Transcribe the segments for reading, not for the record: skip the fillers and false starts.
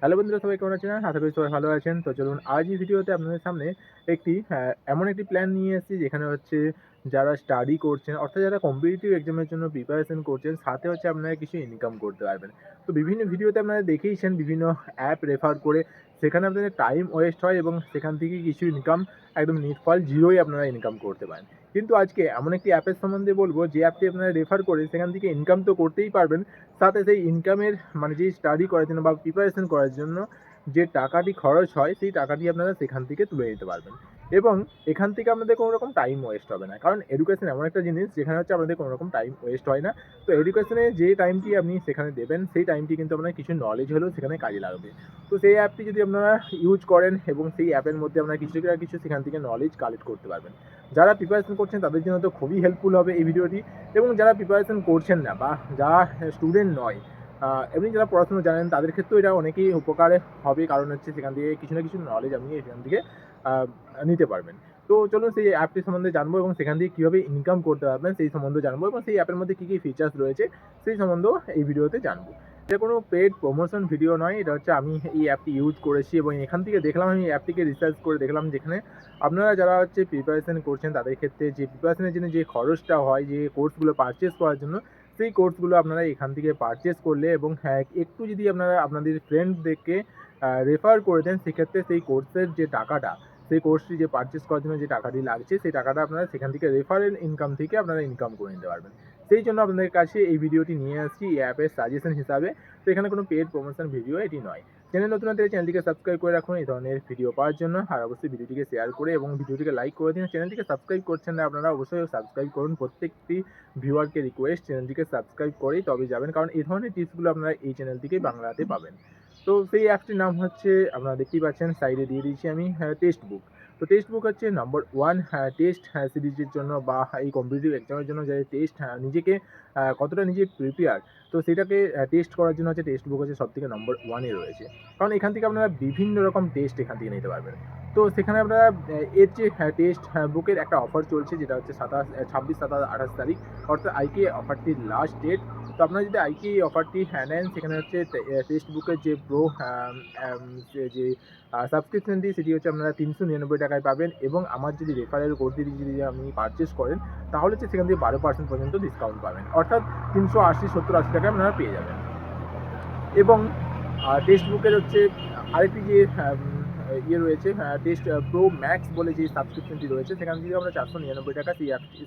Hello বন্ধুরা, সবাই কেমন আছেন? আশা করি সবাই ভালো আছেন। তো চলুন আজ এই ভিডিওতে আপনাদের সামনে এমন একটি প্ল্যান নিয়ে এসেছি যেখানে হচ্ছে যারা স্টাডি করছেন অর্থাৎ যারা কম্পিটিটিভ এক্সামের জন্য প্রিপারেশন করছেন, সাথে হচ্ছে আপনারা কিছু ইনকাম করতে পারবেন। তো বিভিন্ন ভিডিওতে আপনারা দেখেইছেন বিভিন্ন অ্যাপ রেফার করে সেখানে আপনাদের টাইম ওয়েস্ট হয় এবং সেখান থেকে কিছু ইনকাম একদম নিটফল জিরোই আপনারা ইনকাম করতে পারেন। কিন্তু আজকে এমন একটি অ্যাপের সম্বন্ধে বলবো যে অ্যাপটি আপনারা রেফার করে সেখান থেকে ইনকাম তো করতেই পারবেন, সাথে সেই ইনকামের মানে যেই স্টাডি করার জন্য বা প্রিপারেশন করার জন্য যে টাকাটি খরচ হয় সেই টাকাটি আপনারা সেখান থেকে তুলে নিতে পারবেন এবং এখান থেকে আপনাদের কোনো রকম টাইম ওয়েস্ট হবে না। কারণ এডুকেশন এমন একটা জিনিস যেখানে হচ্ছে আপনাদের কোনো রকম টাইম ওয়েস্ট হয় না। তো এডুকেশনে যে টাইমটি আপনি সেখানে দেবেন সেই টাইমটি কিন্তু আপনার কিছু নলেজ হলেও সেখানে কাজে লাগবে। তো সেই অ্যাপটি যদি আপনারা ইউজ করেন এবং সেই অ্যাপের মধ্যে আপনারা কিছু না কিছু সেখান থেকে নলেজ কালেক্ট করতে পারবেন। যারা প্রিপারেশন করছেন তাদের জন্য তো খুবই হেল্পফুল হবে এই ভিডিওটি, এবং যারা প্রিপারেশন করছেন না বা যারা স্টুডেন্ট নয়, এমনি যারা পড়াশুনো জানেন তাদের ক্ষেত্রেও এটা অনেকেই উপকারে হবে, কারণ হচ্ছে সেখান থেকে কিছু না কিছু নলেজ আপনি সেখান থেকে আহ, নিতে পারবেন। তো চলুন সেই অ্যাপটি সম্বন্ধে জানবো এবং সেখান থেকে কীভাবে ইনকাম করতে পারবেন সেই সম্বন্ধে জানবো, এবং সেই অ্যাপের মধ্যে কী কী ফিচার্স রয়েছে সেই সম্বন্ধেও এই ভিডিওতে জানবো। এটা কোনো পেড প্রমোশন ভিডিও নয়, এটা হচ্ছে আমি এই অ্যাপটি ইউজ করেছি এবং এখান থেকে দেখলাম, আমি অ্যাপটিকে রিসার্চ করে দেখলাম যেখানে আপনারা যারা হচ্ছে প্রিপারেশন করছেন তাদের ক্ষেত্রে যে প্রিপারেশনের জন্য যে খরচটা হয়, যে কোর্সগুলো পারচেস করার জন্য, সেই কোর্সগুলো আপনারা এখান থেকে পারচেস করলে এবং হ্যাঁ, একটু যদি আপনারা আপনাদের ফ্রেন্ডদেরকে রেফার করে দেন, সেক্ষেত্রে সেই কোর্সের যে টাকাটা, সেই কোর্সটি যে পারচেস করার জন্য যে টাকাটি লাগছে সেই টাকাটা আপনারা সেখান থেকে রেফারেল ইনকাম থেকে আপনারা ইনকাম করে নিতে পারবেন। সেই জন্য আপনাদের কাছে এই ভিডিওটি নিয়ে আসছি এই অ্যাপের সাজেশন হিসাবে। তো এখানে কোনো পেড প্রমোশন ভিডিও এটি নয়। চ্যানেল নতুন হলে চ্যানেলটিকে সাবস্ক্রাইব করে রাখুন এই ধরনের ভিডিও পাওয়ার জন্য, আর অবশ্যই ভিডিওটিকে শেয়ার করে এবং ভিডিওটিকে লাইক করে দিন। চ্যানেলটিকে সাবস্ক্রাইব করছেন না আপনারা, অবশ্যই সাবস্ক্রাইব করুন। প্রত্যেকটি ভিউয়ারকে রিকোয়েস্ট চ্যানেলটিকে সাবস্ক্রাইব করেই তবে যাবেন, কারণ এই ধরনের টিপসগুলো আপনারা এই চ্যানেল থেকেই বাংলাতে পাবেন। তো সেই অ্যাপটির নাম হচ্ছে, আপনারা দেখতেই পাচ্ছেন সাইডে দিয়ে দিয়েছি আমি, টেক্সট বুক। তো টেক্সট বুক হচ্ছে নাম্বার ওয়ান টেস্ট সিরিজের জন্য বা এই কম্পিটিটিভ এক্সামের জন্য যে টেস্ট নিজেকে কতটা নিজে প্রিপেয়ার, তো সেটাকে টেস্ট করার জন্য হচ্ছে টেক্সট বুক হচ্ছে সবথেকে নম্বর ওয়ানে রয়েছে। কারণ এখান থেকে আপনারা বিভিন্ন রকম টেস্ট এখান থেকে নিতে পারবেন। তো সেখানে আপনারা এর যে টেক্সট বুকের একটা অফার চলছে, যেটা হচ্ছে 26, 27, 28 তারিখ, অর্থাৎ আইকে অফারটির লাস্ট ডেট। তো আপনারা যদি আইকে এই অফারটি নেন, সেখানে হচ্ছে টেক্সট বুকের যে প্রো যে সাবস্ক্রিপশনটি সেটি হচ্ছে আপনারা 399 টাকায় পাবেন, এবং আমার যদি রেফারেল কোড দিয়ে যদি আপনি পারচেস করেন তাহলে হচ্ছে সেখান থেকে 12% পর্যন্ত ডিসকাউন্ট পাবেন, অর্থাৎ 380, 70, 80 টাকায় আপনারা পেয়ে যাবেন। এবং টেক্সট বুকের হচ্ছে আরেকটি যে রয়েছে, টেক্সট প্রো ম্যাক্স বলে যে সাবস্ক্রিপশনটি রয়েছে, সেখান থেকে আমরা 499 টাকা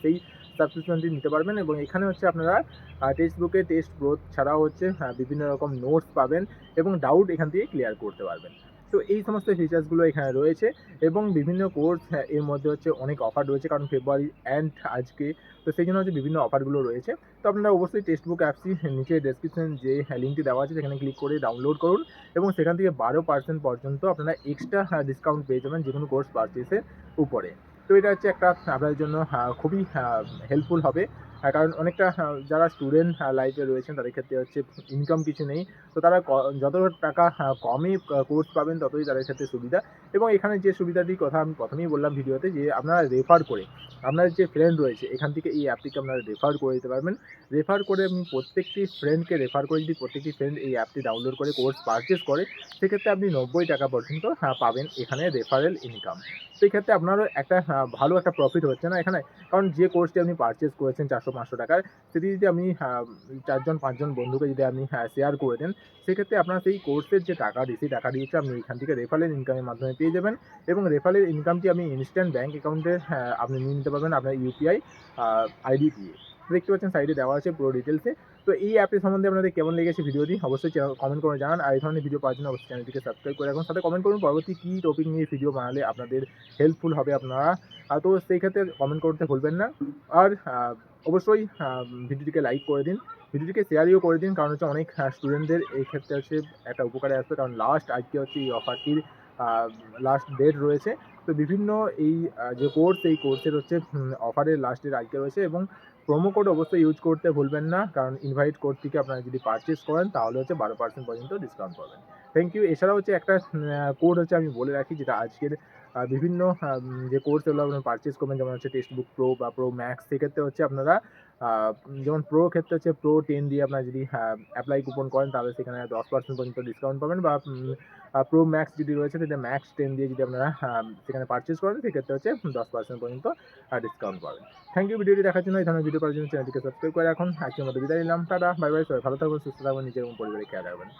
সেই সাবস্ক্রিপশনটি নিতে পারবেন, এবং এখানে হচ্ছে আপনারা টেক্সট বুকে টেক্সট প্রো ছাড়াও হচ্ছে বিভিন্ন রকম নোটস পাবেন এবং ডাউট এখান থেকে ক্লিয়ার করতে পারবেন। তো এই সমস্ত ফিচার্সগুলো এখানে রয়েছে, এবং বিভিন্ন কোর্স এর মধ্যে হচ্ছে অনেক অফার রয়েছে, কারণ ফেব্রুয়ারি এন্ড আজকে, তো সেই জন্য হচ্ছে বিভিন্ন অফারগুলো রয়েছে। তো আপনারা অবশ্যই টেক্সট বুক অ্যাপসটি নিচে ডেসক্রিপশন যে লিঙ্কটি দেওয়া আছে সেখানে ক্লিক করে ডাউনলোড করুন, এবং সেখান থেকে 12% পর্যন্ত আপনারা এক্সট্রা ডিসকাউন্ট পেয়ে যাবেন যে কোনো কোর্স পারচেসের উপরে। তো এটা হচ্ছে একটা আপনাদের জন্য খুবই হেল্পফুল হবে, কারণ অনেকটা যারা স্টুডেন্ট লাইফে রয়েছেন তাদের ক্ষেত্রে হচ্ছে ইনকাম কিছু নেই। তো তারা যত টাকা কমে কোর্স পাবেন ততই তাদের ক্ষেত্রে সুবিধা। এবং এখানে যে সুবিধাটির কথা আমি প্রথমেই বললাম ভিডিওতে, যে আপনারা রেফার করে আপনার যে ফ্রেন্ড রয়েছে এখান থেকে এই অ্যাপটিকে আপনারা রেফার করে দিতে পারবেন। রেফার করে আপনি প্রত্যেকটি ফ্রেন্ডকে রেফার করে যদি প্রত্যেকটি ফ্রেন্ড এই অ্যাপটি ডাউনলোড করে কোর্স পারচেস করে, সেক্ষেত্রে আপনি 90 টাকা পর্যন্ত পাবেন এখানে রেফারেল ইনকাম। সেই ক্ষেত্রে আপনারও একটা ভালো একটা প্রফিট হচ্ছে না এখানে, কারণ যে কোর্সটি আপনি পারচেস করেছেন 400-500 টাকায়, সেটি যদি আপনি 4জন-5জন বন্ধুকে যদি আপনি শেয়ার করে দেন, সেক্ষেত্রে আপনার সেই কোর্সের যে টাকাটি সেই টাকাটি হচ্ছে আপনি এখান থেকে রেফারেল ইনকামের মাধ্যমে পেয়ে যাবেন, এবং রেফারেল ইনকামটি আপনি ইনস্ট্যান্ট ব্যাঙ্ক অ্যাকাউন্টে আপনি নিয়ে নিতে পারবেন আপনার ইউপিআই আইডি দিয়ে। দেখতে পাচ্ছেন সাইডে দেওয়া আছে পুরো ডিটেলসে। তো এই অ্যাপটি সম্বন্ধে আপনাদের কেমন লেগেছে ভিডিওটি অবশ্যই কমেন্ট করে জানান, আর এই ধরনের ভিডিও পাওয়ার জন্য অবশ্যই চ্যানেলটিকে সাবস্ক্রাইব করে রাখুন, সাথে কমেন্ট করুন পরবর্তী কী টপিক নিয়ে ভিডিও বানালে আপনাদের হেল্পফুল হবে আপনারা। তো সেই ক্ষেত্রে কমেন্ট করতে ভুলবেন না। আর অবশ্যই ভিডিওটিকে লাইক করে দিন, ভিডিওটিকে শেয়ারও করে দিন, কারণ হচ্ছে অনেক স্টুডেন্টদের এই ক্ষেত্রে হচ্ছে একটা উপকারে আসবে, কারণ লাস্ট আজকে হচ্ছে এই অফারটির লাস্ট ডেট রয়েছে। তো বিভিন্ন এই যে কোর্স, এই কোর্সের হচ্ছে অফারের লাস্ট ডেট আজকে রয়েছে, এবং প্রোমো কোড অবশ্যই ইউজ করতে ভুলবেন না, কারণ ইনভাইট কোড থেকে আপনারা যদি পারচেস করেন তাহলে হচ্ছে 12% পর্যন্ত ডিসকাউন্ট পাবেন। Thank you. এছাড়াও হচ্ছে একটা কোড হচ্ছে আমি বলে রাখি, যেটা আজকের বিভিন্ন যে কোর্স এগুলো আপনারা পারচেজ করবেন, যেমন হচ্ছে টেক্সট বুক প্রো বা প্রো ম্যাক্স, সেক্ষেত্রে হচ্ছে আপনারা যেমন প্রো ক্ষেত্রে হচ্ছে প্রো 10 দিয়ে আপনারা যদি অ্যাপ্লাই কুপন করেন, তাহলে সেখানে 10% পর্যন্ত ডিসকাউন্ট পাবেন। বা প্রো ম্যাক্স যদি রয়েছে, সেটা ম্যাক্স 10 দিয়ে যদি আপনারা সেখানে পারচেজ করেন, সেক্ষেত্রে হচ্ছে 10% পর্যন্ত ডিসকাউন্ট পাবেন। থ্যাংক ইউ ভিডিওটি দেখার জন্য। এই ধরনের ভিডিও পাওয়ার জন্য চ্যানেলটিকে সাবস্ক্রাইব করে রাখুন। আজকের মতো বিদায় নিলাম। Tata, bye bye. সবাই ভালো থাকবেন, সুস্থ থাকবেন, নিজের এবং পরিবারের খেয়াল রাখবেন।